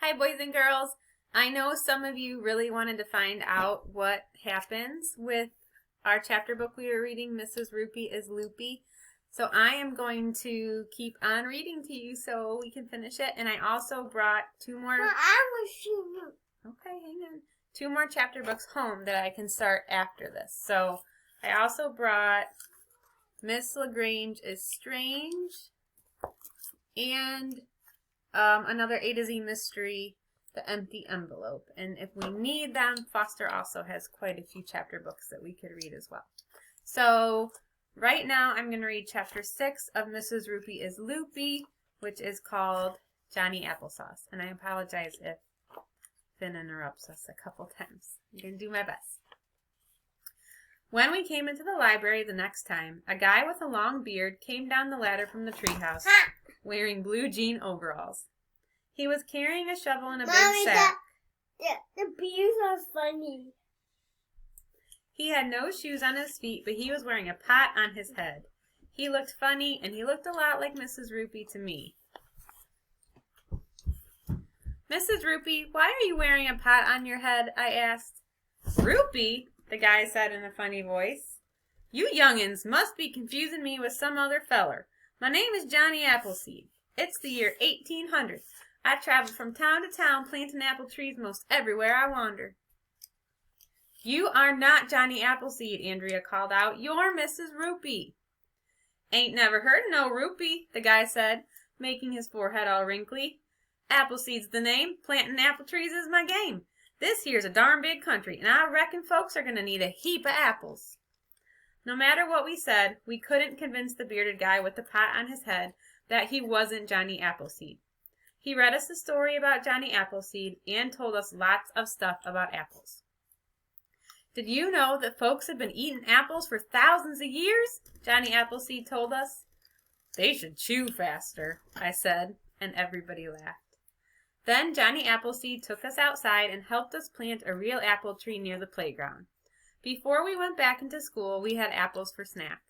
Hi, boys and girls. I know some of you really wanted to find out what happens with our chapter book we were reading, Mrs. Roopy is Loopy. So I am going to keep on reading to you so we can finish it. And I also brought two more... Okay, hang on. Two more chapter books home that I can start after this. So I also brought Miss LaGrange is Strange and another A to Z mystery, The Empty Envelope. And if we need them, Foster also has quite a few chapter books that we could read as well. So right now I'm going to read chapter 6 of Mrs. Roopy is Loopy, which is called Johnny Applesauce. And I apologize if Finn interrupts us a couple times. I'm going to do my best. When we came into the library the next time, a guy with a long beard came down the ladder from the treehouse wearing blue jean overalls. He was carrying a shovel and a big sack. The beards are funny. He had no shoes on his feet, but he was wearing a pot on his head. He looked funny, and he looked a lot like Mrs. Roopy to me. Mrs. Roopy, why are you wearing a pot on your head? I asked. Roopy, the guy said in a funny voice. You young'uns must be confusing me with some other feller. My name is Johnny Appleseed. It's the year 1800. I travel from town to town planting apple trees most everywhere I wander. You are not Johnny Appleseed, Andrea called out. You're Mrs. Roopy. Ain't never heard of no Roopy, the guy said, making his forehead all wrinkly. Appleseed's the name. Planting apple trees is my game. This here's a darn big country, and I reckon folks are going to need a heap of apples. No matter what we said, we couldn't convince the bearded guy with the pot on his head that he wasn't Johnny Appleseed. He read us a story about Johnny Appleseed and told us lots of stuff about apples. Did you know that folks have been eating apples for thousands of years? Johnny Appleseed told us. They should chew faster, I said, and everybody laughed. Then Johnny Appleseed took us outside and helped us plant a real apple tree near the playground. Before we went back into school, we had apples for snack.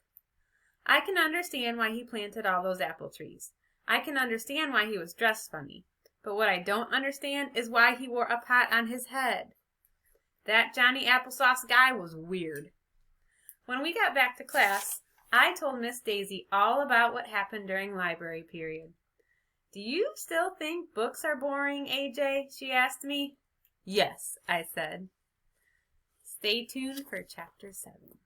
I can understand why he planted all those apple trees. I can understand why he was dressed funny. But what I don't understand is why he wore a pot on his head. That Johnny Applesauce guy was weird. When we got back to class, I told Miss Daisy all about what happened during library period. Do you still think books are boring, AJ? She asked me. Yes, I said. Stay tuned for Chapter 7.